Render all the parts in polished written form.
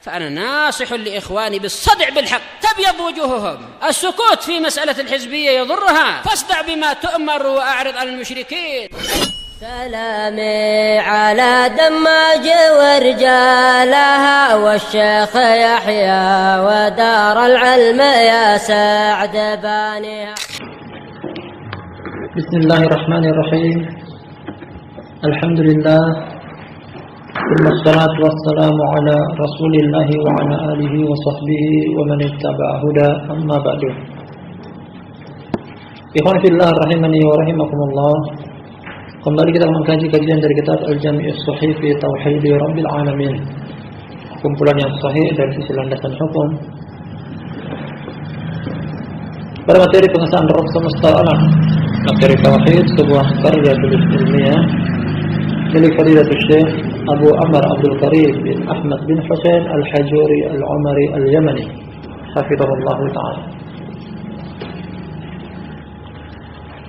فأنا ناصح لإخواني بالصدع بالحق تبيض وجوههم. السكوت في مسألة الحزبية يضرها، فاصدع بما تؤمر وأعرض عن المشركين. سلامي على دماج ورجالها والشيخ يحيى ودار العلم يا سعد بانيها. بسم الله الرحمن الرحيم. الحمد لله ثم الصلاة والسلام على رسول الله وعلى آله وصحبه ومن اتبع هدى. أما بعد. Ikhwan fillah rahimani wa rahimakumullah. Kembali kita mengkaji kajian dari kitab Al-Jami' As-Sahih fi Tauhid Rabbil Alamin. Kumpulan yang sahih dari sisi landasan hukum pada materi pengesahan Rabb semesta alam. Materi tauhid, sebuah karya tulis ilmiah milik Fadilatul Syekh Abu Amr Abdul Karim bin Ahmad bin Husain Al-Hajuri Al-Umari Al-Yamani hafizahullah ta'ala.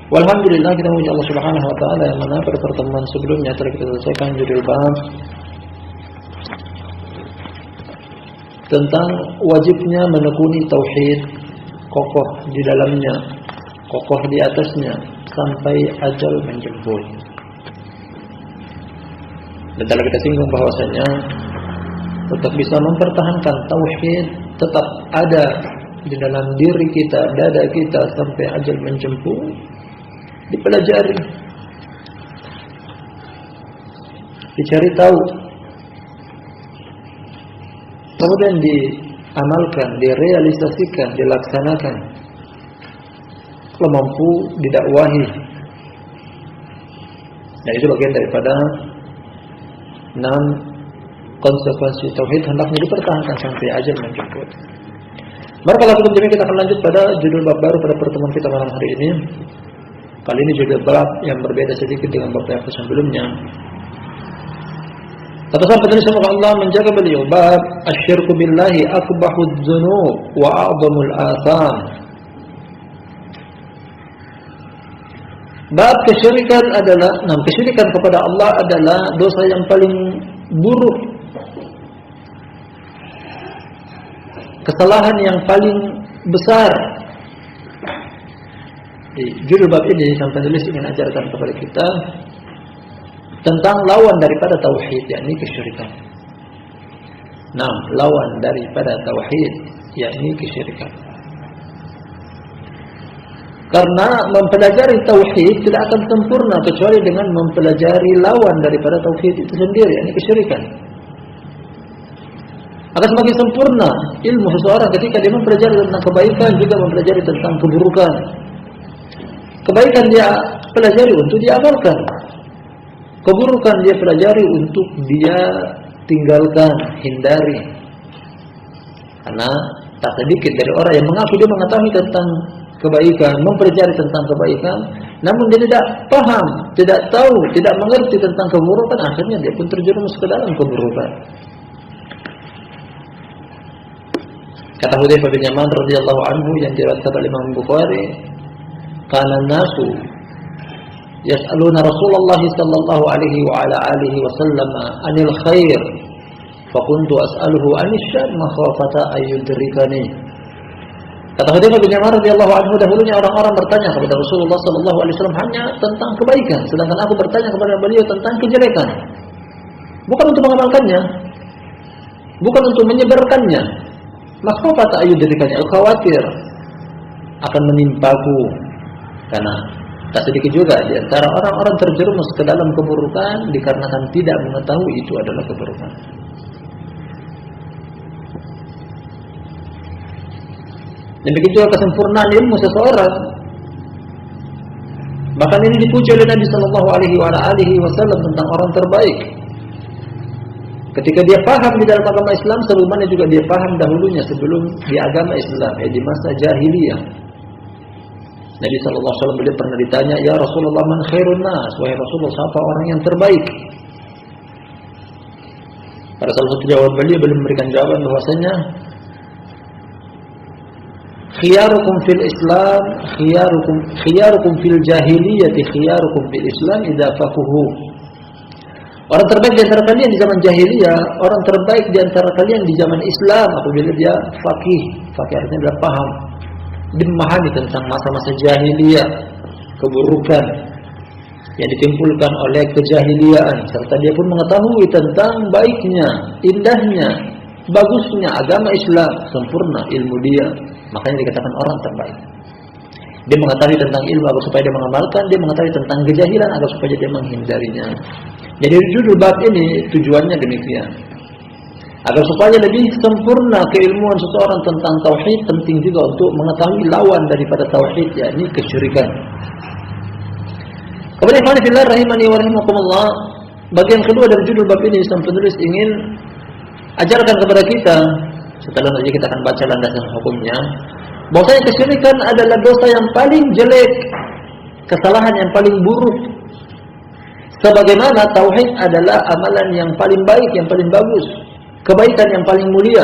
Walhamdulillah, kita memuji Allah Subhanahu wa taala yang mana pada pertemuan sebelumnya telah kita selesaikan judul bab tentang wajibnya menekuni tauhid, kokoh di dalamnya, kokoh di atasnya sampai ajal menjemput. Dan telah kita singgung bahwasanya untuk bisa mempertahankan tauhid tetap ada di dalam diri kita, dada kita sampai ajal menjemput, dipelajari, dicari tahu, kemudian diamalkan, direalisasikan, dilaksanakan. Kalau mampu didakwahi. Dan itu bagian daripada 6 konsekuensi tauhid hendaknya dipertahankan sampai ajal menjemput. Maka kalau kita akan lanjut pada judul bab baru pada pertemuan kita malam hari ini. Kali ini judul bab yang berbeda sedikit dengan bab yang sebelumnya. Kata sang penulis, semoga Allah menjaga beliau, bab asyirku billahi akbahud dzunub wa a'zamul atham. Bab kesyirikan adalah, kesyirikan kepada Allah adalah dosa yang paling buruk, kesalahan yang paling besar. Di judul bab ini sang penulis ingin ajarkan kepada kita tentang lawan daripada tauhid, yakni kesyirikan. Lawan daripada tauhid, yakni kesyirikan. Karena mempelajari tauhid tidak akan sempurna kecuali dengan mempelajari lawan daripada tauhid itu sendiri, yakni kesyirikan. Akan semakin sempurna ilmu seseorang ketika dia mempelajari tentang kebaikan, juga mempelajari tentang keburukan. Kebaikan dia pelajari untuk diamalkan, keburukan dia pelajari untuk dia tinggalkan, hindari. Karena tak sedikit dari orang yang mengaku dia mengetahui tentang kebaikan, mempelajari tentang kebaikan, namun dia tidak paham, tidak tahu, tidak mengerti tentang keburukan, akhirnya dia pun terjerumus ke dalam keburukan. Kata Hudzaifah bin Yaman radhiyallahu anhu yang diriwayatkan oleh Imam Bukhari, kana nasu yas'aluna Rasulullah sallallahu alaihi wa ala alihi wasallam anil khair, fa kuntu as'aluhu anis syarr makhafata ayyudrikani. Kata Hudzaifah bin Yaman radhiyallahu anhu, dahulunya orang-orang bertanya kepada Rasulullah sallallahu alaihi wasallam hanya tentang kebaikan, sedangkan aku bertanya kepada beliau tentang kejelekan. Bukan untuk mengamalkannya, bukan untuk menyebarkannya. Makhafata ayyudrikani, khawatir akan menimpaku. Karena tak sedikit juga di antara orang-orang terjerumus ke dalam keburukan dikarenakan tidak mengetahui itu adalah keburukan. Demikian juga kesempurnaan ilmu seseorang. Bahkan ini dipuji oleh Nabi sallallahu alaihi wasallam tentang orang terbaik. Ketika dia paham di dalam agama Islam, sebagaimana juga dia paham dahulunya sebelum di agama Islam, di masa jahiliyah. Nabi sallallahu alaihi wasallam beliau pernah ditanya, "Ya Rasulullah, man khairun nas?" Wahai Rasulullah, siapa orang yang terbaik? Pada salah satu jawaban beliau memberikan jawaban bahwasanya khiyarukum fil Islam, khiyarukum fil jahiliyah, khiyarukum fil Islam idza faquhu. Orang terbaik di antara kalian di zaman jahiliyah, orang terbaik di antara kalian di zaman Islam apabila dia faqih. Faqih artinya adalah paham, dia memahami tentang masa-masa jahiliyah, keburukan yang ditimbulkan oleh kejahiliaan, serta dia pun mengetahui tentang baiknya, indahnya, bagusnya agama Islam, sempurna ilmu dia. Makanya dikatakan orang terbaik. Dia mengetahui tentang ilmu agar supaya dia mengamalkan, dia mengetahui tentang kejahilan agar supaya dia menghindarinya. Jadi judul bab ini tujuannya demikian, agar supaya lebih sempurna keilmuan seseorang tentang tauhid. Penting juga untuk mengetahui lawan daripada tauhid, yakni kesyirikan. Kemudian ikhwan fillah rahimani wa rahimakumullah, bagian kedua dari judul bab ini sang penulis ingin ajarkan kepada kita, setelah nanti kita akan baca landasan hukumnya, bahwasanya kesyirikan adalah dosa yang paling jelek, kesalahan yang paling buruk. Sebagaimana tauhid adalah amalan yang paling baik, yang paling bagus, kebaikan yang paling mulia.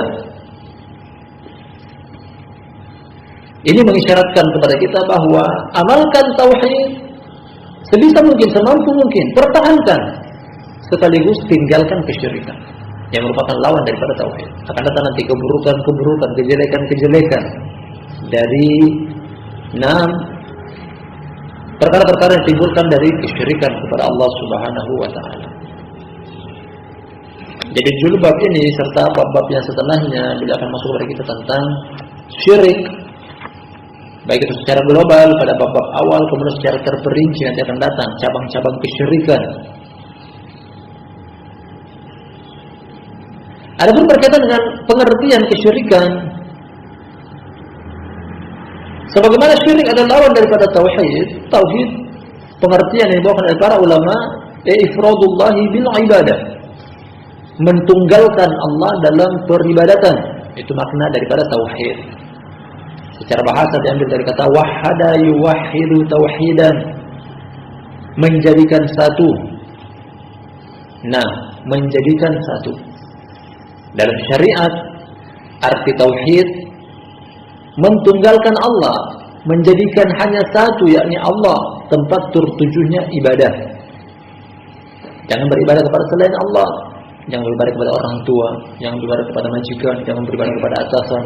Ini mengisyaratkan kepada kita bahwa amalkan tauhid sebisa mungkin, semampu mungkin, pertahankan, sekaligus tinggalkan kesyirikan yang merupakan lawan daripada tauhid. Akan datang nanti keburukan-keburukan, kejelekan-kejelekan dari perkara-perkara yang timbulkan dari kesyirikan kepada Allah Subhanahu wa taala. Jadi judul bab ini serta bab-bab yang setelahnya beliau akan masuk kepada kita tentang syirik, baik itu secara global pada bab-bab awal, kemudian secara terperinci nanti akan datang cabang-cabang kesyirikan. Adapun berkaitan dengan pengertian kesyirikan, sebagaimana syirik adalah lawan daripada tauhid, tauhid pengertian yang dibawakan oleh para ulama, ifradullahi bil ibadah, mentunggalkan Allah dalam peribadatan. Itu makna daripada tauhid. Secara bahasa diambil dari kata wahada yuwahhidu tauhidan, menjadikan satu. Nah, menjadikan satu. Dalam syariat arti tauhid mentunggalkan Allah, menjadikan hanya satu, yakni Allah tempat tertujunya ibadah. Jangan beribadah kepada selain Allah, jangan beribadah kepada orang tua, jangan beribadah kepada majikan, jangan beribadah kepada atasan,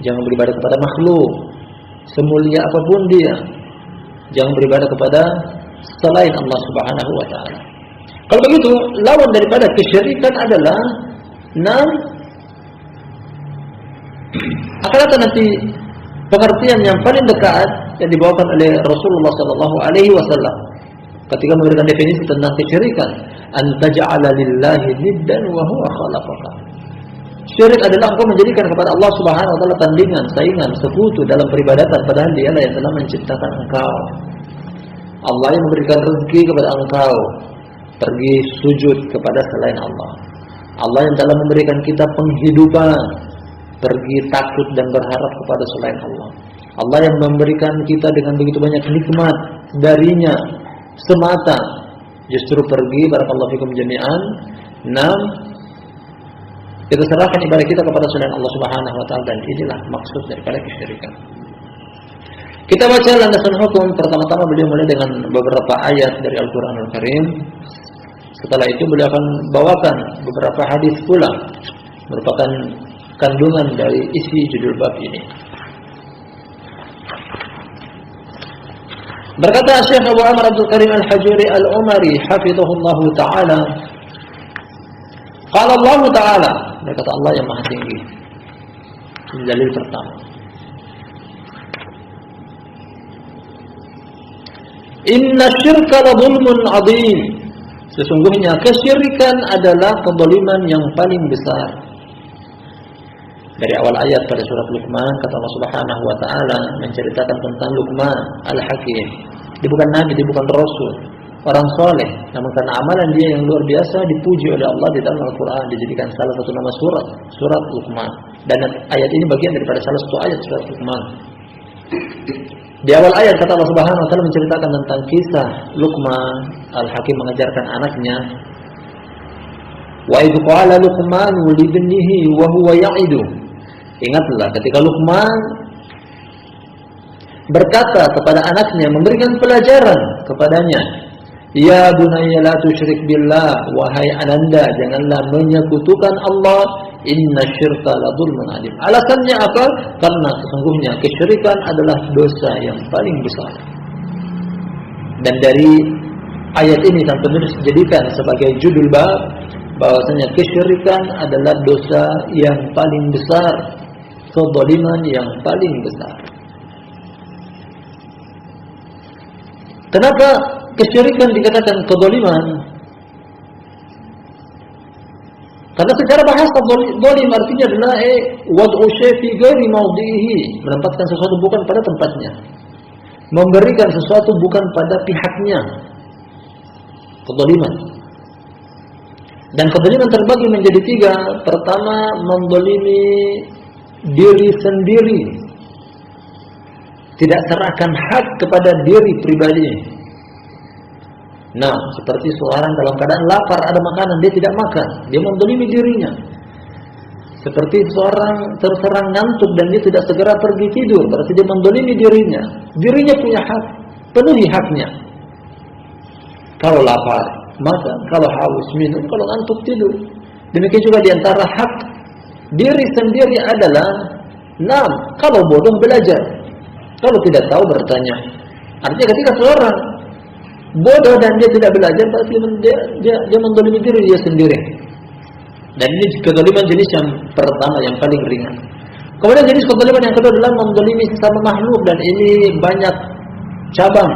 jangan beribadah kepada makhluk semulia apapun dia, jangan beribadah kepada selain Allah Subhanahu wa taala. Kalau begitu, lawan daripada kesyirikan adalah akan datang nanti pengertian yang paling dekat yang dibawakan oleh Rasulullah sallallahu alaihi wasallam ketika memberikan definisi tentang kesyirikan, an taj'ala lillahi niddan wa huwa khalaqaka. Syirik adalah engkau menjadikan kepada Allah Subhanahu wa taala tandingan, saingan, sekutu dalam peribadatan, padahal Dialah yang telah menciptakan engkau. Allah yang memberikan rezeki kepada engkau, pergi sujud kepada selain Allah. Allah yang telah memberikan kita penghidupan, pergi takut dan berharap kepada selain Allah. Allah yang memberikan kita dengan begitu banyak nikmat darinya semata, justru pergi barakallahu fikum jami'an. Kita serahkan ibadah kita kepada selain Allah Subhanahu wa taala, dan inilah maksud daripada kesyirikan. Kita baca landasan hukum. Pertama-tama beliau mulai dengan beberapa ayat dari Al-Qur'anul Karim. Setelah itu beliau akan bawakan beberapa hadis pula, merupakan kandungan dari isi judul bab ini. Berkata Syekh Abu Amr Abdul Karim Al-Hajuri Al-Umari hafizahullahu ta'ala, qala Allah ta'ala, berkata Allah yang maha tinggi. Ini dalil pertama. Inna syirka la zulmun azim. Sesungguhnya kesyirikan adalah kezaliman yang paling besar. Dari awal ayat pada surat Luqman, kata Allah Subhanahu wa taala menceritakan tentang Luqman Al-Hakim. Dia bukan nabi, dia bukan rasul, orang soleh, namun karena amalan dia yang luar biasa dipuji oleh Allah di dalam Al-Qur'an, dijadikan salah satu nama surat Luqman. Dan ayat ini bagian daripada salah satu ayat surat Luqman. Di awal ayat kata Allah Subhanahu wa taala menceritakan tentang kisah Luqman Al-Hakim mengajarkan anaknya. Wa idh qala Luqmanu li ibnihi wa huwa ya'idu. Ingatlah ketika Luqman berkata kepada anaknya, memberikan pelajaran kepadanya Ya bunayya la tusyrik billah, wahai ananda, janganlah menyekutukan Allah, inna syirka la dzulmun adzim. Alasannya apa? Karena sesungguhnya kesyirikan adalah dosa yang paling besar. Dan dari ayat ini sang penulis jadikan sebagai judul bab bahwasanya kesyirikan adalah dosa yang paling besar, kezaliman yang paling besar. Kenapa kesyirikan dikatakan kezaliman? Karena secara bahasa zalim artinya adalah wad'u syai' fi ghairi mawdi'ihi, menempatkan sesuatu bukan pada tempatnya, memberikan sesuatu bukan pada pihaknya. Kezaliman. Dan kezaliman terbagi menjadi tiga. Pertama, menzalimi diri sendiri, tidak serahkan hak kepada diri pribadi. Nah, seperti seorang dalam keadaan lapar, ada makanan, dia tidak makan, dia menzalimi dirinya. Seperti seorang terserang ngantuk dan dia tidak segera pergi tidur, berarti dia menzalimi dirinya. Dirinya punya hak, penuhi haknya. Kalau lapar, makan. Kalau haus, minum. Kalau ngantuk, tidur. Demikian juga di antara hak diri sendiri adalah, nah, kalau bodoh belajar, kalau tidak tahu bertanya. Artinya ketika seorang bodoh dan dia tidak belajar, berarti dia menzalimi diri dia sendiri. Dan ini kezaliman jenis yang pertama, yang paling ringan. Kemudian jenis kezaliman yang kedua adalah menzalimi sesama makhluk, dan ini banyak cabang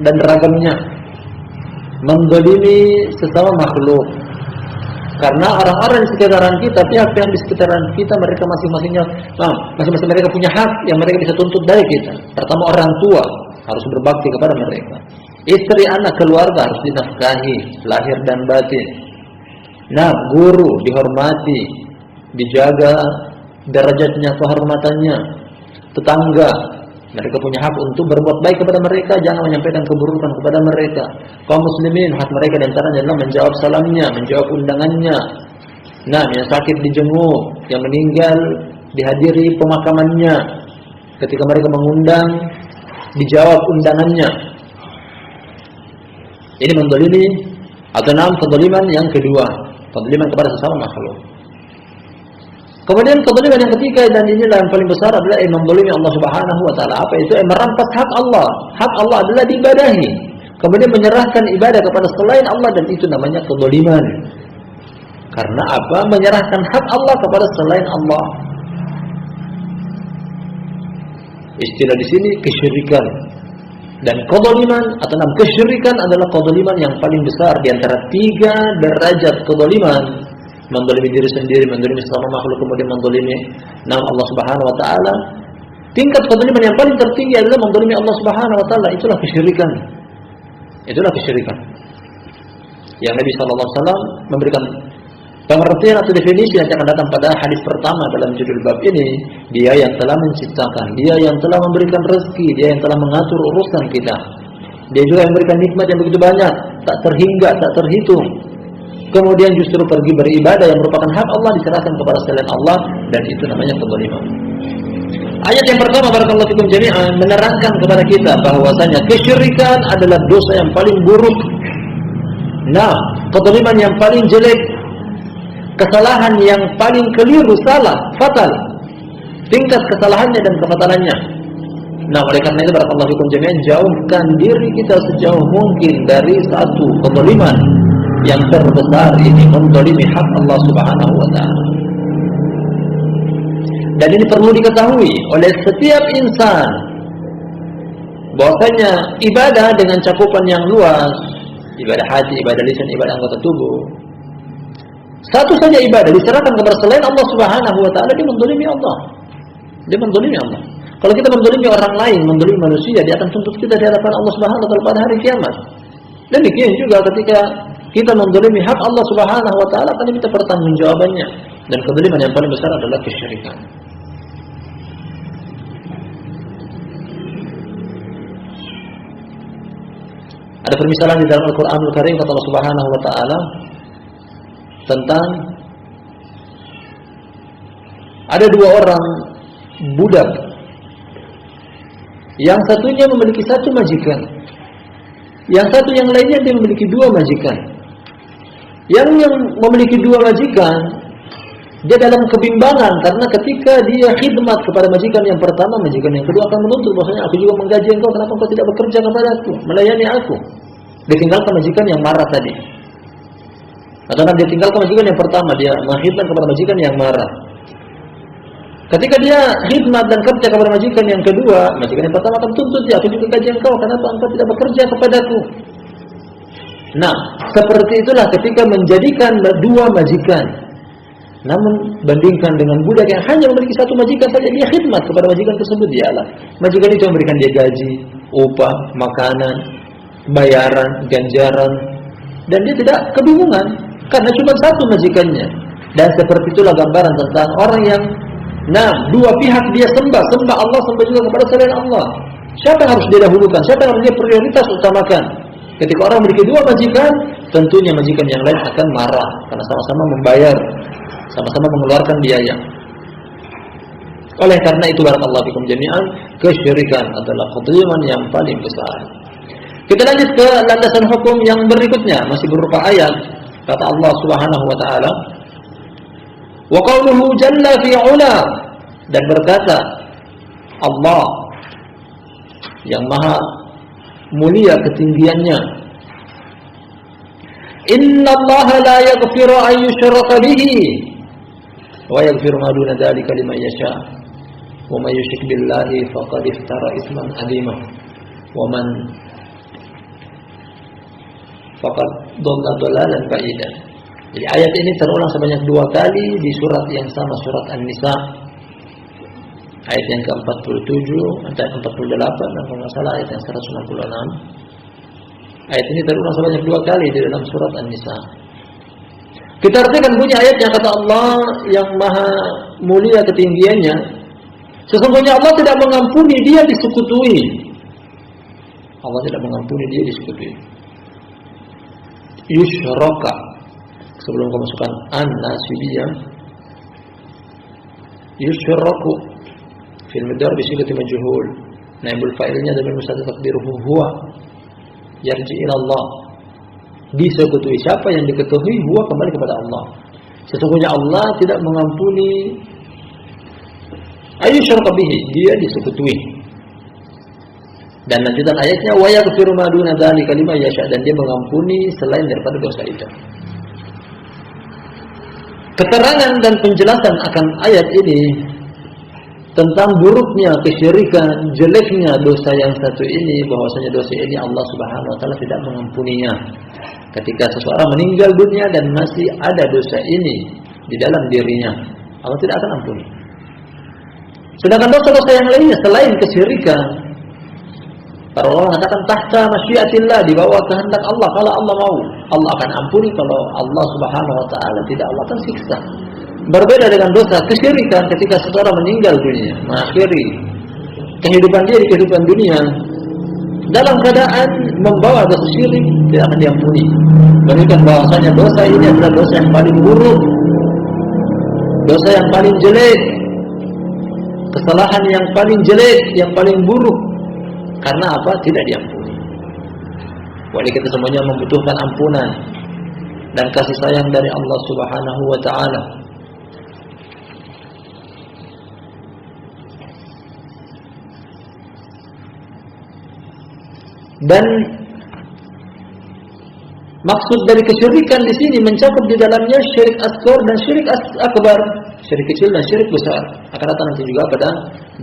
dan ragamnya. Menzalimi sesama makhluk, karena orang-orang di sekitaran kita, pihak-pihak di sekitaran kita, mereka masing-masing mereka punya hak yang mereka bisa tuntut dari kita. Pertama, orang tua harus berbakti kepada mereka. Istri, anak, keluarga harus dinafkahi lahir dan batin. Nah, guru dihormati, dijaga derajatnya, kehormatannya. Tetangga, mereka punya hak untuk berbuat baik kepada mereka, jangan menyampaikan keburukan kepada mereka. Kaum muslimin, hak mereka di antaranya adalah menjawab salamnya, menjawab undangannya. Nah, yang sakit dijenguk, yang meninggal dihadiri pemakamannya. Ketika mereka mengundang, dijawab undangannya. Ini menzalimi atau kezaliman yang kedua, kezaliman kepada sesama makhluk. Kemudian kezaliman yang ketiga, dan inilah yang paling besar, adalah menzalimi Allah Subhanahu wa taala. Apa itu? Merampas hak Allah. Hak Allah adalah diibadahi. Kemudian menyerahkan ibadah kepada selain Allah, dan itu namanya kezaliman. Karena apa? Menyerahkan hak Allah kepada selain Allah. Istilah di sini kesyirikan. Dan kezaliman atau kesyirikan adalah kezaliman yang paling besar di antara tiga derajat kezaliman. Menzalimi diri sendiri, menzalimi sesama makhluk, kemudian menzalimi nama Allah Subhanahu wa taala. Tingkat kezaliman yang paling tertinggi adalah menzalimi Allah Subhanahu wa taala. Itulah kesyirikan. Itulah kesyirikan. Yang Nabi sallallahu alaihi wasallam memberikan pengertian atau definisi yang akan datang pada hadis pertama dalam judul bab ini. Dia yang telah menciptakan, dia yang telah memberikan rezeki, dia yang telah mengatur urusan kita. Dia juga yang memberikan nikmat yang begitu banyak, tak terhingga, tak terhitung. Kemudian justru pergi beribadah yang merupakan hak Allah diserahkan kepada selain Allah, dan itu namanya kezaliman. Ayat yang pertama, barakallahu fikum jami'an, menerangkan kepada kita bahwasanya kesyirikan adalah dosa yang paling buruk. Nah, kezaliman yang paling jelek, kesalahan yang paling keliru, salah, fatal, tingkat kesalahannya dan kefatalannya. Nah, oleh karena itu barakallahu fikum jami'an, jauhkan diri kita sejauh mungkin dari satu kezaliman yang terbesar ini, menzalimi hak Allah Subhanahu wa taala. Dan ini perlu diketahui oleh setiap insan bahwasanya ibadah dengan cakupan yang luas, ibadah hati, ibadah lisan, ibadah anggota tubuh, satu saja ibadah diserahkan kepada selain Allah Subhanahu wa taala, dia menzalimi Allah. Dia menzalimi Allah. Kalau kita menzalimi orang lain, menzalimi manusia, dia akan tuntut kita di hadapan Allah Subhanahu wa taala pada hari kiamat. Dan demikian juga ketika kita menzalimi hak Allah Subhanahu wa taala, akan diminta pertanggungjawabannya. Dan kezaliman yang paling besar adalah kesyirikan. Ada permisalan di dalam Al-Qur'anul Karim, kata Allah Subhanahu wa taala tentang ada dua orang budak, yang satunya memiliki satu majikan, Yang satu yang lainnya dia memiliki dua majikan. Yang memiliki dua majikan, dia dalam kebimbangan karena ketika dia khidmat kepada majikan yang pertama, majikan yang kedua akan menuntut bahwasanya aku juga menggaji engkau, kenapa engkau tidak bekerja kepadaku, melayani aku. Ditinggalkan majikan yang marah tadi. Atau dia tinggalkan majikan yang pertama, dia menghidmat kepada majikan yang marah. Ketika dia khidmat dan kerja kepada majikan yang kedua, majikan yang pertama akan tuntut dia, aku juga gaji engkau, kenapa engkau tidak bekerja kepadaku. Nah, seperti itulah ketika menjadikan dua majikan. Namun bandingkan dengan budak yang hanya memiliki satu majikan saja, dia khidmat kepada majikan tersebut, dialah majikan itu memberikan dia gaji, upah, makanan, bayaran, ganjaran, dan dia tidak kebingungan karena cuma satu majikannya. Dan seperti itulah gambaran tentang orang yang dua pihak dia sembah Allah, sembah juga kepada selain Allah. Siapa yang harus dia dahulukan? Siapa yang harus dia prioritas utamakan? Ketika orang memiliki dua majikan, tentunya majikan yang lain akan marah karena sama-sama membayar, sama-sama mengeluarkan biaya. Oleh karena itu, barakallahu fikum jami'an, kesyirikan adalah kezaliman yang paling besar. Kita lanjut ke landasan hukum yang berikutnya, masih berupa ayat. Kata Allah Subhanahu wa taala, wa qauluhu jalla fi 'ula, dan berkata Allah yang maha mulia ketinggiannya, innallaha la yaghfiru an yushraka bihi wa yaghfiru ma duna dzalika liman yasha wa may yushrik billahi faqad iftara itsman 'azima wa man faqad dhalla dhalalan ba'idan. Jadi ayat ini terulang sebanyak 2 kali di surat yang sama, surat An-Nisa. Ayat yang ke-47, ayat 48, dan kalau nggak salah ayat yang 166. Ayat ini terulang sebanyak 2 kali di dalam surat An-Nisa. Kita artikan bunyi ayatnya, kata Allah yang maha mulia ketinggiannya, sesungguhnya Allah tidak mengampuni dia disekutui. Allah tidak mengampuni dia disekutui. Yushraka, sebelum kamu masukkan an-nasibiyah, yushraku fil midar bisigati majhul, naibul fa'ilnya dan mustaqil taqdiruhu huwa yarji ila Allah. Disekutui, siapa yang diketahui, huwa kembali kepada Allah. Sesungguhnya Allah tidak mengampuni ayyushraka bihi, dia disekutui. Dan lanjutan ayatnya, wa yaghfiru ma duna dzalika liman yasha, dan dia mengampuni selain daripada dosa itu. Keterangan dan penjelasan akan ayat ini tentang buruknya kesyirikan, jeleknya dosa yang satu ini, bahwasanya dosa ini Allah Subhanahu wa taala tidak mengampuninya. Ketika seseorang meninggal dunia dan masih ada dosa ini di dalam dirinya, Allah tidak akan ampuni. Sedangkan dosa-dosa yang lainnya selain kesyirikan, para ulama mengatakan tahta masyiatillah, di bawah kehendak Allah. Kalau Allah mau, Allah akan ampuni. Kalau Allah Subhanahu wa taala tidak, Allah akan siksa. Berbeda dengan dosa kesyirikan, ketika seseorang meninggal dunia, mengakhiri kehidupan dia di kehidupan dunia dalam keadaan membawa dosa syirik, tidak akan diampuni. Menunjukkan bahwasanya dosa ini adalah dosa yang paling buruk, dosa yang paling jelek, kesalahan yang paling jelek, yang paling buruk. Karena apa? Tidak diampuni. Walaupun kita semuanya membutuhkan ampunan dan kasih sayang dari Allah Subhanahu wa taala. Dan maksud dari kesyirikan di sini mencakup di dalamnya syirik asghar dan syirik akbar, syirik kecil dan syirik besar. Akan datang nanti juga pada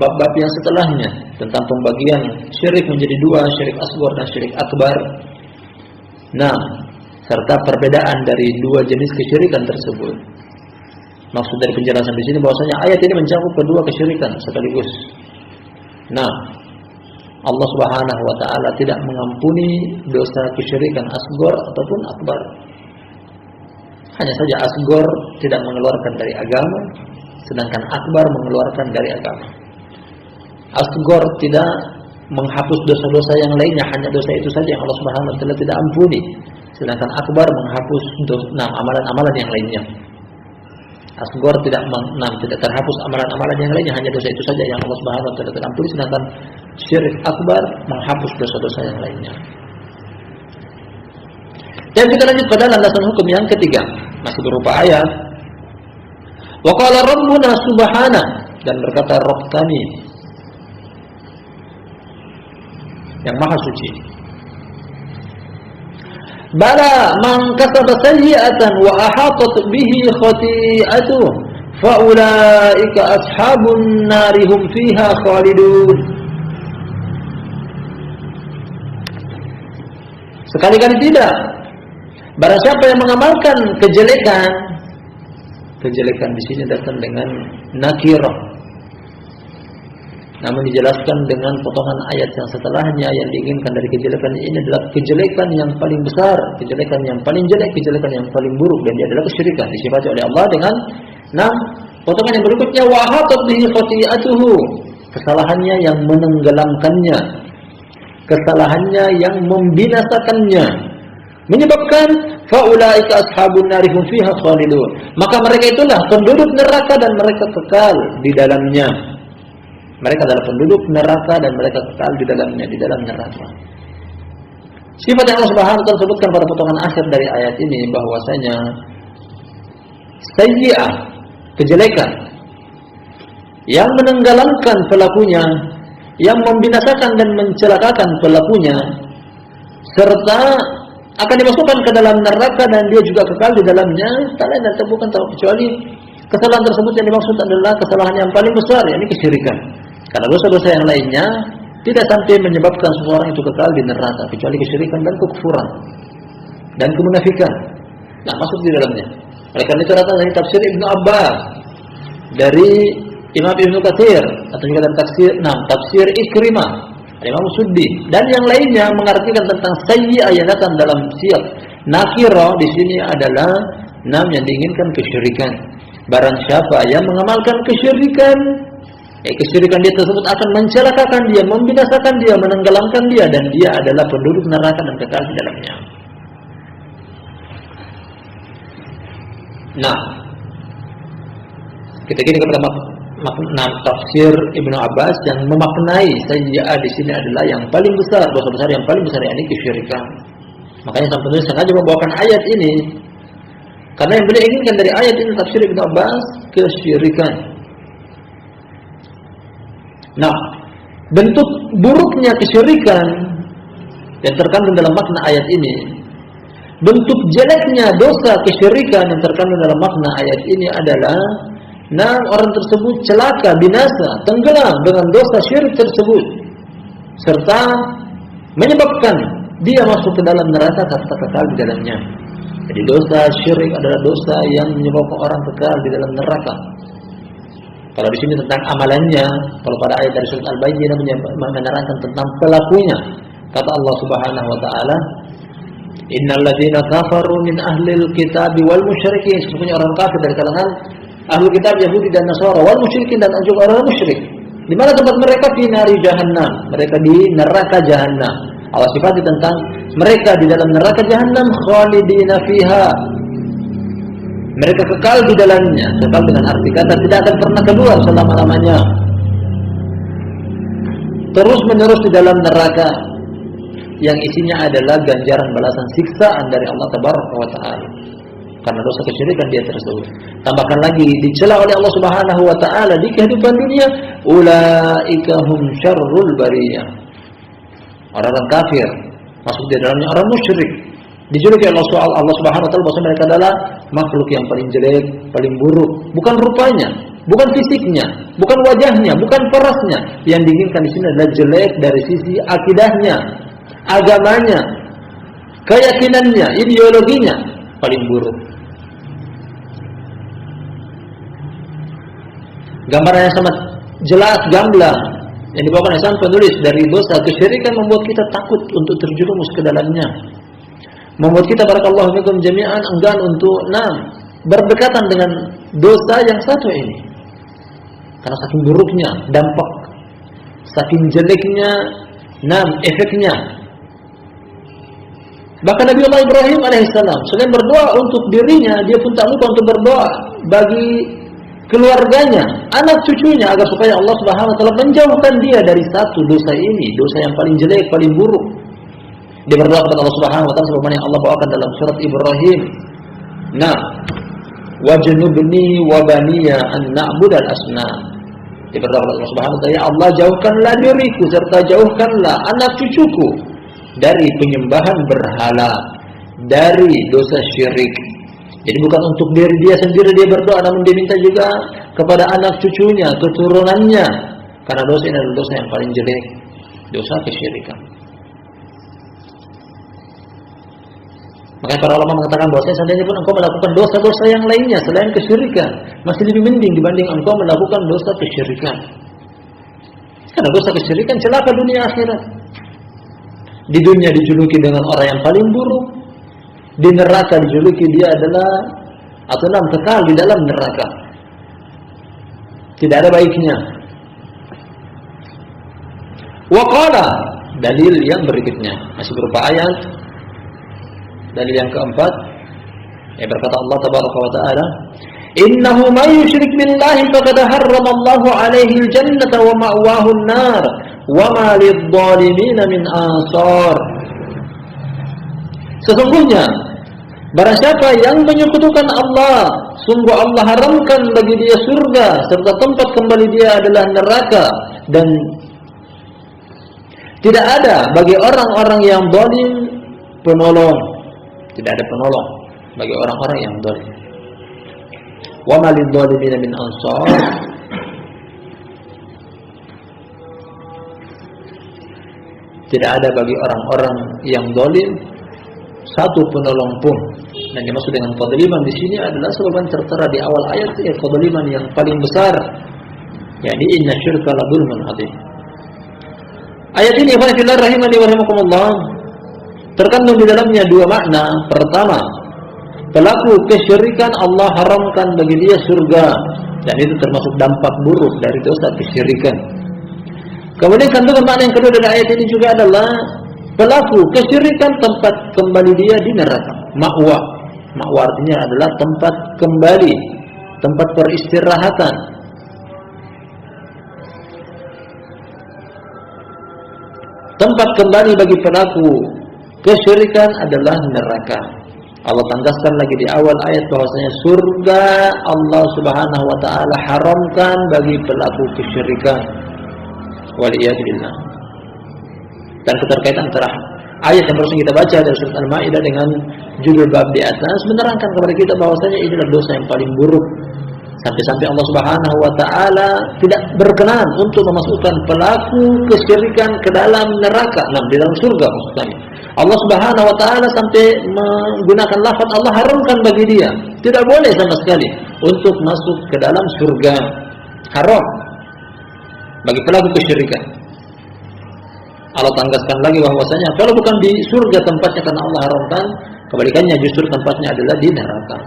bab-bab yang setelahnya tentang pembagian syirik menjadi 2, syirik asghar dan syirik akbar. Nah, serta perbedaan dari 2 jenis kesyirikan tersebut. Maksud dari penjelasan di sini bahwasanya ayat ini mencakup kedua kesyirikan sekaligus. Nah, Allah Subhanahu wa taala tidak mengampuni dosa kesyirikan asghar ataupun akbar. Hanya saja asghar tidak mengeluarkan dari agama, sedangkan akbar mengeluarkan dari agama. Asghar tidak menghapus dosa-dosa yang lainnya, hanya dosa itu saja yang Allah Subhanahu wa taala tidak ampuni. Sedangkan akbar menghapus amalan-amalan yang lainnya. Asghar tidak terhapus amalan-amalan yang lainnya, hanya dosa itu saja yang Allah Subhanahu wa taala tidak ampuni. Sedangkan syirik akbar menghapus dosa-dosa yang lainnya. Dan kita lanjut pada landasan hukum yang ketiga, masih berupa ayat. Wa qala rabbuna subhanahu, dan berkata Rabb kami yang maha suci, bala man kasaba sayyi'atan wa ahatat bihi khati'atuhu fa ulaika ashabun nari hum fiha khalidun. Sekali-kali tidak, barang siapa yang mengamalkan kejelekan di sini datang dengan nakirah, namun dijelaskan dengan potongan ayat yang setelahnya. Yang diinginkan dari kejelekan ini adalah kejelekan yang paling besar, kejelekan yang paling jelek, kejelekan yang paling buruk, dan dia adalah kesyirikan, disifati oleh Allah dengan potongan yang berikutnya, wa hatat bihi khati'atuhu, kesalahannya yang menenggelamkannya, kesalahannya yang membinasakannya, menyebabkan faulaika ashabun nari hum fiha khalidun, maka mereka itulah penduduk neraka dan mereka kekal di dalamnya. Mereka adalah penduduk neraka dan mereka kekal di dalamnya, di dalam neraka. Sifat yang Allah Subhanahu wa taala sebutkan pada potongan akhir dari ayat ini bahwasanya sayyi'ah, kejelekan yang menenggelamkan pelakunya, yang membinasakan dan mencelakakan pelakunya, serta akan dimasukkan ke dalam neraka dan dia juga kekal di dalamnya, tak lain dan bukan kecuali kesalahan tersebut yang dimaksud adalah kesalahan yang paling besar, yakni kesyirikan. Karena dosa-dosa yang lainnya tidak sampai menyebabkan seseorang itu kekal di neraka, kecuali kesyirikan dan kekufuran dan kemunafikan. Nah, masuk di dalamnya. Oleh karena itu datang dari tafsir Ibnu Abbas, dari Imam Ibnu Katsir, atau juga dari tafsir Ikrimah, Imam Suddi, dan yang lainnya mengartikan tentang sayyi'ah yang datang dalam siyak nakirah di sini adalah yang diinginkan kesyirikan. Barang siapa yang mengamalkan kesyirikan, kesyirikan dia tersebut akan mencelakakan dia, membinasakan dia, menenggelamkan dia, dan dia adalah penduduk neraka dan kekal di dalamnya. Nah, kita kini kepada tafsir Ibnu Abbas yang memaknai sayyi'ah di sini adalah yang paling besar, dosa besar yang paling besar, yakni kesyirikan. Makanya sang penulis sengaja membawakan ayat ini karena yang beliau inginkan dari ayat ini, tafsir Ibnu Abbas, kesyirikan. Nah, bentuk buruknya kesyirikan yang terkandung dalam makna ayat ini, bentuk jeleknya dosa kesyirikan yang terkandung dalam makna ayat ini adalah orang tersebut celaka, binasa, tenggelam dengan dosa syirik tersebut, serta menyebabkan dia masuk ke dalam neraka serta kekal di dalamnya. Jadi dosa syirik adalah dosa yang menyebabkan orang kekal di dalam neraka. Kalau di sini tentang amalannya, kalau pada ayat dari surat Al-Baqarah menerangkan tentang pelakunya. Kata Allah Subhanahu wa taala, "Innal ladzina kafaru min ahlil kitab wal musyrikin", sesungguhnya orang kafir dari kalangan ahli kitab Yahudi dan Nasara, wal musyrikin, dan juga orang musyrik. Di mana tempat mereka? Fi nari jahannam, mereka di neraka jahannam. Allah sifati tentang mereka di dalam neraka jahannam, khalidina fiha, mereka kekal di dalamnya. Kekal dengan arti kata tidak akan pernah keluar selama-lamanya, terus menerus di dalam neraka yang isinya adalah ganjaran balasan siksaan dari Allah Tabaraka wa taala karena dosa kesyirikan dia tersebut. Tambahkan lagi, dicela oleh Allah Subhanahu wa taala di kehidupan dunia, ulaika hum syarrul bariyah, orang-orang kafir, masuk di dalamnya orang musyrik, dijuluki Allah Subhanahu wa taala bahwa mereka adalah makhluk yang paling jelek, paling buruk, bukan rupanya, bukan fisiknya, bukan wajahnya, bukan parasnya. Yang diinginkan di sini adalah jelek dari sisi akidahnya, agamanya, keyakinannya, ideologinya, paling buruk. Gambaran yang sangat jelas, gamblang yang dibawakan oleh sang penulis dari dosa kesyirikan membuat kita takut untuk terjerumus ke dalamnya, membuat kita barakallahu fikum jami'an enggan untuk berdekatan dengan dosa yang satu ini karena saking buruknya dampak, saking jeleknya efeknya. Bahkan Nabi Allah Ibrahim alaihissalam selain berdoa untuk dirinya, dia pun tak lupa untuk berdoa bagi keluarganya, anak cucunya, agar supaya Allah Subhanahu wa taala menjauhkan dia dari satu dosa ini, dosa yang paling jelek, paling buruk. Dia berdoa kepada Allah Subhanahu wa taala sebagaimana yang Allah bawakan dalam surat Ibrahim. Nah, wajnubni wa baniya an na'budal asnam. Dia berdoa kepada Allah Subhanahu wa taala, ya Allah, jauhkanlah diriku serta jauhkanlah anak cucuku dari penyembahan berhala, dari dosa syirik. Jadi bukan untuk diri dia sendiri dia berdoa, namun dia minta juga kepada anak cucunya, keturunannya. Karena dosa ini adalah dosa yang paling jelek, dosa kesyirikan. Makanya para ulama mengatakan bahwasanya seandainya pun engkau melakukan dosa-dosa yang lainnya selain kesyirikan, masih lebih mending dibanding engkau melakukan dosa kesyirikan. Karena dosa kesyirikan celaka dunia akhirat. Di dunia dijuluki dengan orang yang paling buruk, di neraka dijuluki dia adalah atau kekal di dalam neraka. Tidak ada baiknya. Wa qala, dalil yang berikutnya masih berupa ayat. Dalil yang keempat, berkata Allah tabaraka wa taala, innahu may yusyrik billahi faqad harrama Allahu 'alaihi al-jannata wa ma'wahu an-nar wa ma lidh-dhalimin min ansar. Sesungguhnya barang siapa yang menyekutukan Allah, sungguh Allah haramkan bagi dia surga serta tempat kembali dia adalah neraka, dan tidak ada bagi orang-orang yang zalim penolong. Tidak ada penolong bagi orang-orang yang zalim. Wa ma lidh-dhalimin min ansar. Tidak ada bagi orang-orang yang zalim satu penolong pun. Dan dimaksud dengan kezaliman di sini adalah sebagaimana tertera di awal ayat, kezaliman yang paling besar, yakni inna syirka la dzulmun adzim. Ayat ini ikhwan rahimani wa rahimakumullah terkandung di dalamnya dua makna. Pertama, pelaku kesyirikan Allah haramkan bagi dia surga, dan itu termasuk dampak buruk dari dosa kesyirikan. Kemudian kandungan makna yang kedua dari ayat ini juga adalah pelaku kesyirikan tempat kembali dia di neraka. Ma'wa, ma'wa artinya adalah tempat kembali, tempat peristirahatan. Tempat kembali bagi pelaku kesyirikan adalah neraka. Allah tegaskan lagi di awal ayat bahwasanya surga Allah Subhanahu wa taala haramkan bagi pelaku kesyirikan. Waliyadillah. Dan keterkaitan antara ayat yang baru kita baca dari surat Al-Maidah dengan judul bab di atas menerangkan kepada kita bahwasanya ini adalah dosa yang paling buruk. Sampai-sampai Allah Subhanahu wa taala tidak berkenan untuk memasukkan pelaku kesyirikan ke dalam neraka, di dalam surga maksudnya. Allah Subhanahu wa taala sampai menggunakan lafaz Allah haramkan bagi dia. Tidak boleh sama sekali untuk masuk ke dalam surga. Haram bagi pelaku kesyirikan. Allah tegaskan lagi bahwasanya kalau bukan di surga tempatnya karena Allah haramkan, kebalikannya justru tempatnya adalah di neraka.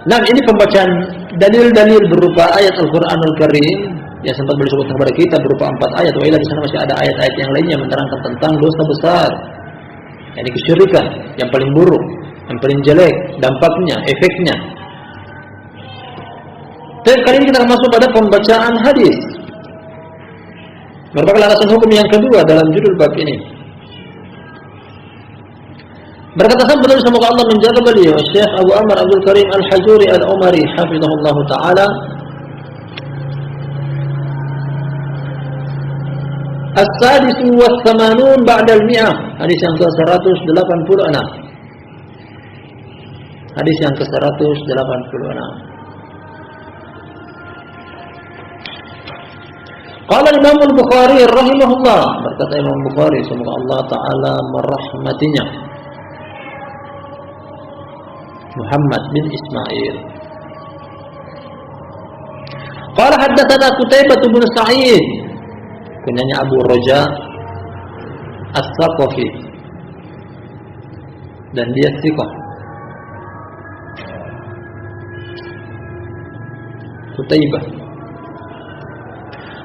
Nah, ini pembacaan dalil-dalil berupa ayat Al-Qur'anul Karim yang sempat beliau sebutkan kepada kita berupa 4 ayat. Wailah di sana masih ada ayat-ayat yang lainnya menerangkan tentang dosa besar, yakni kesyirikan yang paling buruk, yang paling jelek dampaknya, efeknya. Dan kali ini kita akan masuk pada pembacaan hadis merupakan alasan hukum yang kedua dalam judul bab ini. Berkata sang penulis, semoga Allah menjaga beliau Syekh Abu Amr Abdul Karim Al-Hajuri Al-Umari hafizahullah taala, As-sadisu wa thamanun ba'da al-mi'ah, hadis yang ke-186. Hadis yang ke-186. Qala Imam Al-Bukhari rahimahullah, berkata Imam Bukhari semoga Allah taala merahmatinya, Muhammad bin Ismail. Qala haddatsana Qutaibah bin Sa'id, kunyanya Abu Raja As-Saqafi, dan dia thiqah. Qutaibah.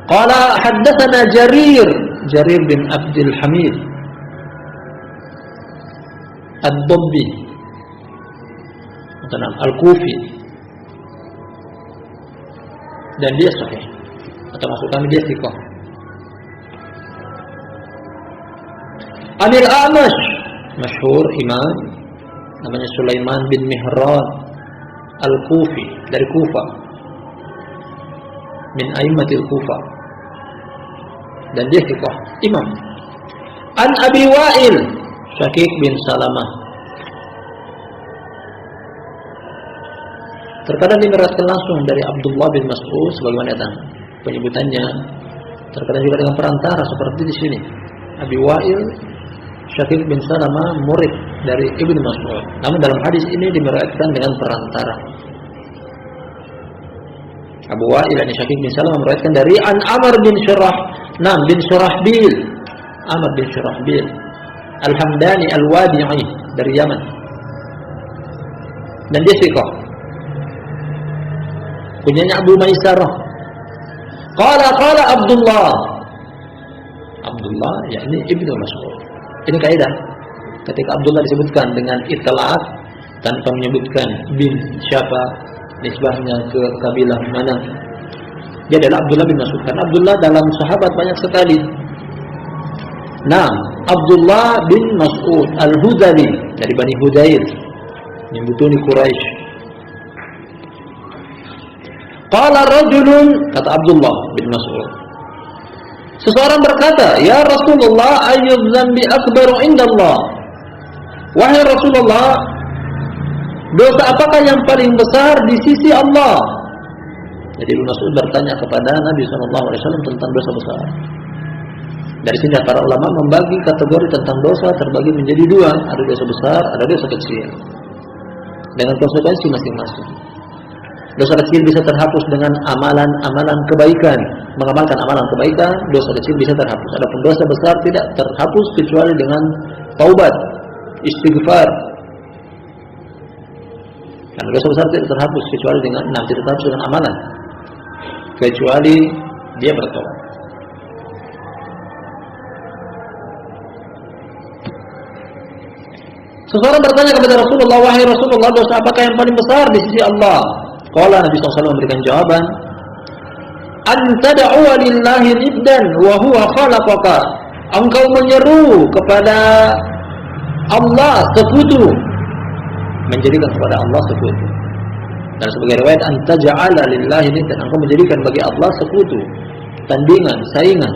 Qala haddatsana Jarir bin Abdul Hamid Ad-Dabbi Al-Kufi, dan dia sahih atau maksud kami dia thiqah. Anil A'mash, masyhur imam namanya Sulaiman bin Mihran Al-Kufi, dari Kufah, min a'immatil Kufah, dan dia thiqah imam. An Abi Wa'il, Syakik bin Salamah. Terkadang diriwayatkan langsung dari Abdullah bin Mas'ud sebagaimana datang penyebutannya. Terkadang juga dengan perantara seperti di sini. Abi Wa'il, Syakik bin Salamah, murid dari Ibnu Mas'ud. Namun dalam hadis ini diriwayatkan dengan perantara. Abu Wa'il dan Syakik bin Salamah meriwayatkan dari An Amr bin Shurahbil, Amr bin Shurahbil Al-Hamdani Al-Wadi'i dari Yaman. Dan dia thiqah. Punyanya Abu Maisarah. Qala Abdullah, yakni Ibnu Mas'ud. Ini kaidah. Ketika Abdullah disebutkan dengan itlaq tanpa menyebutkan bin siapa, nisbahnya ke kabilah mana, dia adalah Abdullah bin Mas'ud. Karena Abdullah dalam sahabat banyak sekali. Nah, Abdullah bin Mas'ud Al-Hudali dari Bani Hudair, yang butuni Quraisy. Qala rajulun, kata Abdullah bin Mas'ud, seseorang berkata, ya Rasulullah, ayyuz dzambi akbaru indallah. Wahai Rasulullah, dosa apakah yang paling besar di sisi Allah? Jadi Ibnu Mas'ud bertanya kepada Nabi SAW tentang dosa besar. Dari sini para ulama membagi kategori tentang dosa terbagi menjadi dua, ada dosa besar, ada dosa kecil, dengan konsekuensi masing-masing. Dosa kecil bisa terhapus dengan amalan kebaikan, mengamalkan amalan kebaikan, dosa kecil bisa terhapus. Adapun dosa besar tidak terhapus kecuali dengan taubat, istighfar. Karena dosa besar tidak terhapus kecuali dengan tidak terhapus dengan amalan, kecuali dia bertobat. Seseorang bertanya kepada Rasulullah, wahai Rasulullah, dosa apakah yang paling besar di sisi Allah? Qala, Nabi SAW memberikan jawaban, an tad'u lillahi niddan wa huwa khalaqaka. Engkau menyeru kepada Allah sekutu, menjadikan kepada Allah sekutu. Dan sebagai riwayat, an taj'ala lillahi niddan, engkau menjadikan bagi Allah sekutu, tandingan, saingan.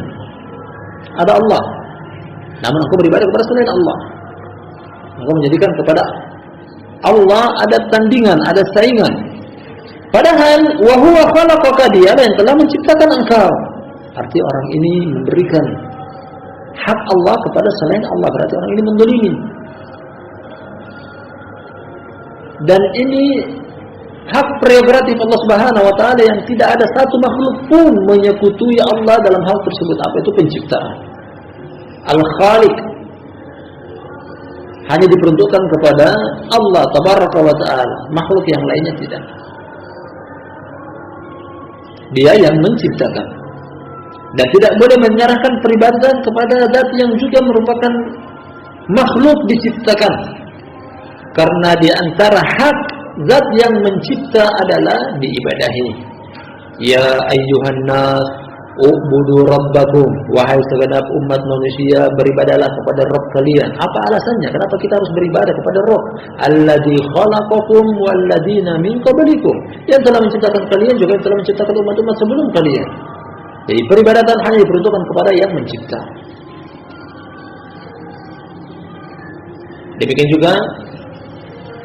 Ada Allah, namun engkau beribadah kepada selain Allah. Engkau menjadikan kepada Allah ada tandingan, ada saingan. Padahal wa huwa khalaqaka, dia yang telah menciptakan engkau. Arti orang ini memberikan hak Allah kepada selain Allah, berarti orang ini mendolimi. Dan ini hak prerogatif Allah Subhanahu wa taala yang tidak ada satu makhluk pun menyekutui Allah dalam hal tersebut. Apa itu penciptaan? Al-Khaliq hanya diperuntukkan kepada Allah Tabaraka wa taala, makhluk yang lainnya tidak. Dia yang menciptakan, dan tidak boleh menyerahkan peribadatan kepada zat yang juga merupakan makhluk diciptakan, karena di antara hak zat yang mencipta adalah diibadahi. Ya ayyuhan nas u'budu rabbakum, wahai segenap umat manusia, beribadahlah kepada Rabb kalian. Apa alasannya? Kenapa kita harus beribadah kepada Rabb? Alladzi khalaqakum walladzina min qablikum, yang telah menciptakan kalian juga yang telah menciptakan umat-umat sebelum kalian. Jadi peribadatan hanya diperuntukkan kepada yang mencipta. Demikian juga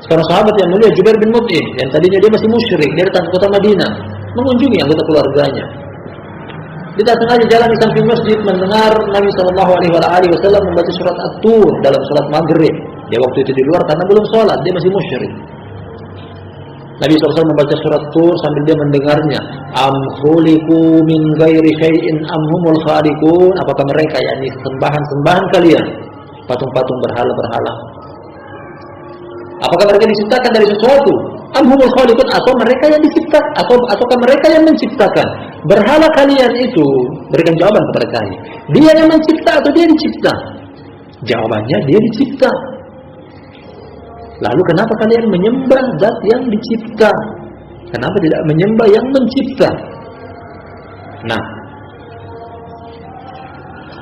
seorang sahabat yang mulia Jubair bin Mut'im, yang tadinya dia masih musyrik, dia datang ke kota Madinah mengunjungi anggota keluarganya. Dia tak sengaja jalan di samping masjid mendengar Nabi SAW membaca surat At-Tur dalam salat maghrib. Dia waktu itu di luar karena belum sholat, dia masih musyrik. Nabi SAW membaca surat Tur sambil dia mendengarnya. Am khuliqu min ghairi syai'in am humul khaliqun. Apakah mereka, yakni sembahan-sembahan kalian, patung-patung berhala-berhala, apakah mereka diciptakan dari sesuatu? Am humul khaliqun, atau mereka yang diciptakan, ataukah mereka yang menciptakan? Berhala kalian itu, berikan jawaban kepada kami. Dia yang mencipta atau dia dicipta? Jawabannya dia dicipta. Lalu kenapa kalian menyembah zat yang dicipta? Kenapa tidak menyembah yang mencipta? Nah,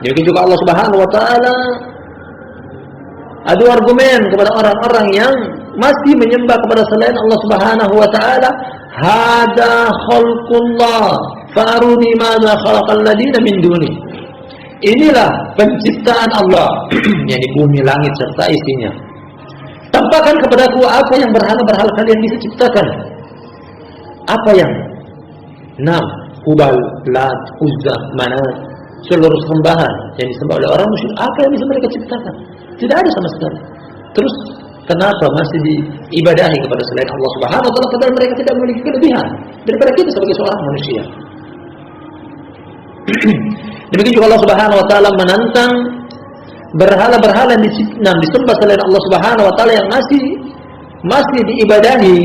demikian juga Allah Subhanahu wa taala adu argumen kepada orang-orang yang masih menyembah kepada selain Allah Subhanahu wa taala, hada khalqullah faruni madza khalaqal ladina min duni. Inilah penciptaan Allah, yakni bumi, langit serta isinya. Tampakkan kepadaku apa yang berhala-berhala kalian bisa ciptakan. Apa yang Hubal, Lat, Uzza, Manat, seluruh sembahan yang disembah oleh orang musyrik, apa yang bisa mereka ciptakan? Tidak ada sama sekali. Terus kenapa masih diibadahi kepada selain Allah Subhanahu wa taala padahal mereka tidak memiliki kelebihan daripada kita sebagai seorang manusia? Demikian juga Allah Subhanahu wa taala menantang berhala-berhala yang disembah selain Allah Subhanahu wa taala yang masih diibadahi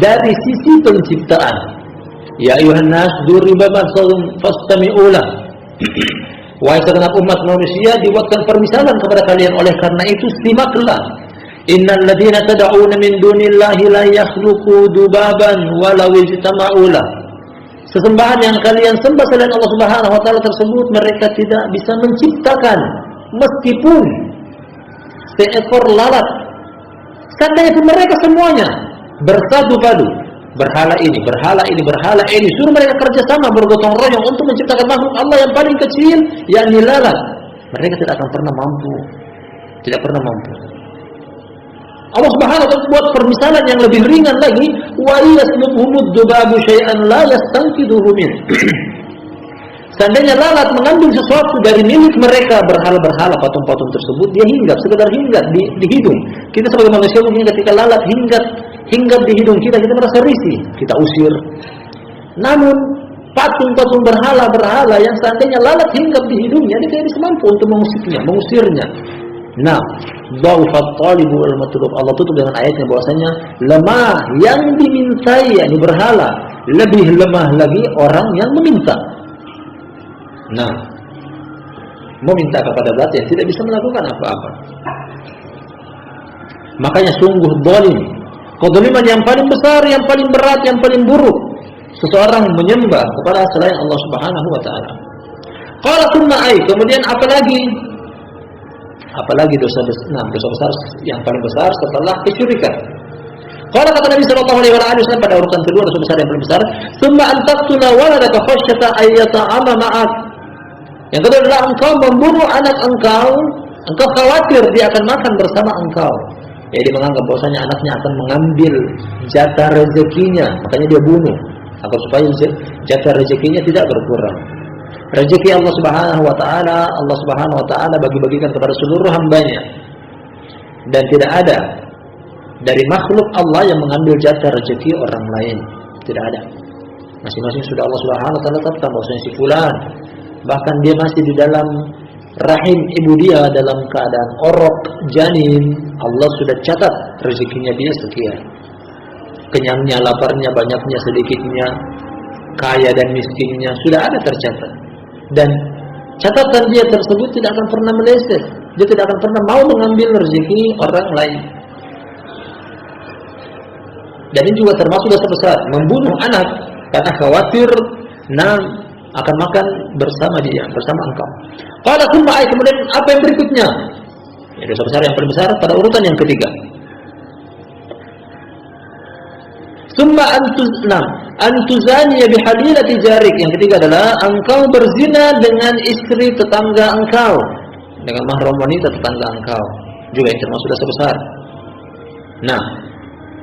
dari sisi penciptaan. Ya ayuhan nas duriba masalun fastami'u lah. Wahai segenap umat manusia, dibuatkan permisalan kepada kalian, oleh karena itu simaklah. Innal ladzina tad'una min dunillahi la yakhluqu dubaban walau ijtama'u lah. Sesembahan yang kalian sembah selain Allah Subhanahu wa taala tersebut, mereka tidak bisa menciptakan meskipun seekor lalat. Seandainya pun mereka semuanya bersatu padu, berhala ini, suruh mereka kerjasama bergotong royong untuk menciptakan makhluk Allah yang paling kecil, yakni lalat, mereka tidak akan pernah mampu. Tidak pernah mampu. Allah Subhanahu wa taala buat permisalan yang lebih ringan lagi, wa yaslubhumud dubabu syai'an la yastanqidhuhu min. Seandainya lalat mengambil sesuatu dari milik mereka, berhala-berhala, patung-patung tersebut, dia hinggap, sekedar hinggap di hidung. Kita sebagai manusia mungkin ketika lalat hinggap di hidung kita merasa risih, kita usir. Namun patung-patung berhala-berhala yang seandainya lalat hinggap di hidungnya, dia tidak bisa mampu untuk mengusirnya. Nah, dha'ufat talibu wal matlub. Allah tutup dengan ayatnya bahwasanya lemah yang dimintai, yakni berhala, lebih lemah lagi orang yang meminta. Nah, meminta kepada zat yang tidak bisa melakukan apa-apa. Makanya sungguh zalim, kezaliman yang paling besar, yang paling berat, yang paling buruk, seseorang menyembah kepada selain Allah Subhanahu wa taala. Qala thumma ay, kemudian apalagi dosa besar yang paling besar setelah kesyirikan. Qala kata Nabi sallallahu alaihi wasallam pada urutan kedua dosa besar yang paling besar, thumma an taqtula waladaka khasyata ay yata'ama ma'ak. Yang kedua adalah engkau membunuh anak engkau khawatir dia akan makan bersama engkau. Ya, dia menganggap bahwasanya anaknya akan mengambil jatah rezekinya, makanya dia bunuh agar supaya jatah rezekinya tidak berkurang. Rezeki Allah Subhanahu wa taala bagi-bagikan kepada seluruh hambanya. Dan tidak ada dari makhluk Allah yang mengambil jatah rezeki orang lain. Tidak ada. Masing-masing sudah Allah Subhanahu wa taala tetapkan bahwasanya si fulan, bahkan dia masih di dalam rahim ibu dia dalam keadaan orok janin, Allah sudah catat rezekinya dia sekian. Kenyangnya, laparnya, banyaknya, sedikitnya, kaya dan miskinnya sudah ada tercatat. Dan catatan dia tersebut tidak akan pernah meleset. Dia tidak akan pernah mau mengambil rezeki orang lain. Dan ini juga termasuk dosa besar, membunuh anak karena khawatir akan makan bersama dia, bersama engkau. Qala thumma ay, kemudian apa yang berikutnya? Ya, dosa besar yang paling besar pada urutan yang ketiga. Thumma antuzaniya bihalilati jarik. Yang ketiga adalah engkau berzina dengan istri tetangga engkau, dengan mahram wanita tetangga engkau. Juga yang termasuk dosa besar. Nah,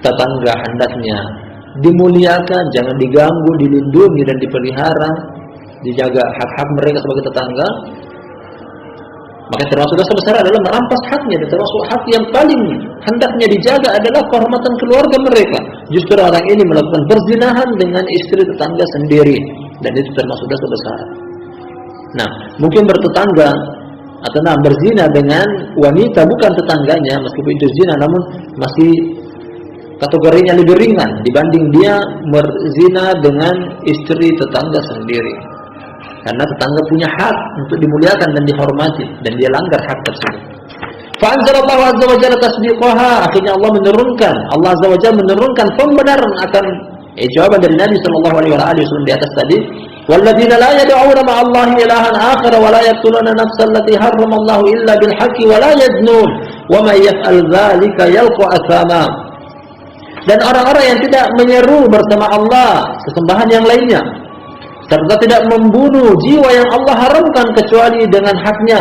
tetangga hendaknya dimuliakan, jangan diganggu, dilindungi dan dipelihara, dijaga hak-hak mereka sebagai tetangga. Maka termasuk dosa besar adalah merampas haknya, dan termasuk hak yang paling hendaknya dijaga adalah kehormatan keluarga mereka. Justru orang ini melakukan perzinahan dengan istri tetangga sendiri, dan itu termasuk dosa besar. Nah, mungkin bertetangga atau berzina dengan wanita bukan tetangganya, meskipun itu zina, namun masih kategorinya lebih ringan dibanding dia berzina dengan istri tetangga sendiri. Karena tetangga punya hak untuk dimuliakan dan dihormati, dan dia langgar hak tersebut. Fa'anzalallahu azza wa jalla tasdiqaha, akhirnya Allah azza wa jalla menurunkan pembenaran akan jawaban dari Nabi sallallahu alaihi wasallam di atas tadi. Walladzina la yad'una ma'allahi ilahan akhar wa la yaqtuluna nafsan allati harrama Allahu illa bil haqqi wa la yaznun wa may yaf'al dzalika yalqa asama. Dan orang-orang yang tidak menyeru bersama Allah sesembahan yang lainnya, serta tidak membunuh jiwa yang Allah haramkan kecuali dengan haknya,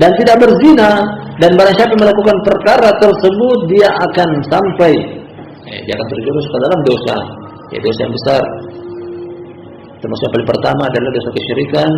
dan tidak berzina, dan barang siapa melakukan perkara tersebut dia akan sampai dia akan terjerumus ke dalam dosa, dosa yang besar. Termasuk yang paling pertama adalah dosa kesyirikan,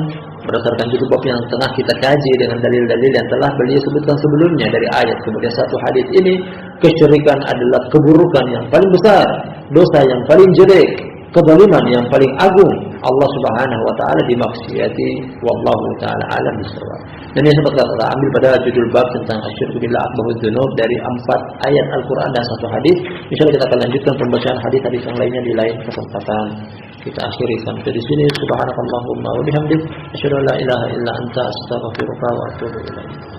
berdasarkan judul bab yang tengah kita kaji dengan dalil-dalil yang telah beliau sebutkan sebelumnya dari ayat kemudian satu hadis ini. Kesyirikan adalah keburukan yang paling besar, dosa yang paling jelek, kezaliman yang paling agung. Allah Subhanahu wa taala dimaksiati, wallahu taala alam bisawab. Dan ini sempat kita ambil pada judul bab tentang asyirku billah akbarudz dzunub dari 4 ayat Al-Qur'an dan 1 hadis. Insyaallah kita akan lanjutkan pembacaan hadis-hadis yang lainnya di lain kesempatan. Kita akhiri sampai di sini. Subhanakallahumma wa bihamdik, asyhadu an la ilaha illa anta, astaghfiruka wa atubu ilaik.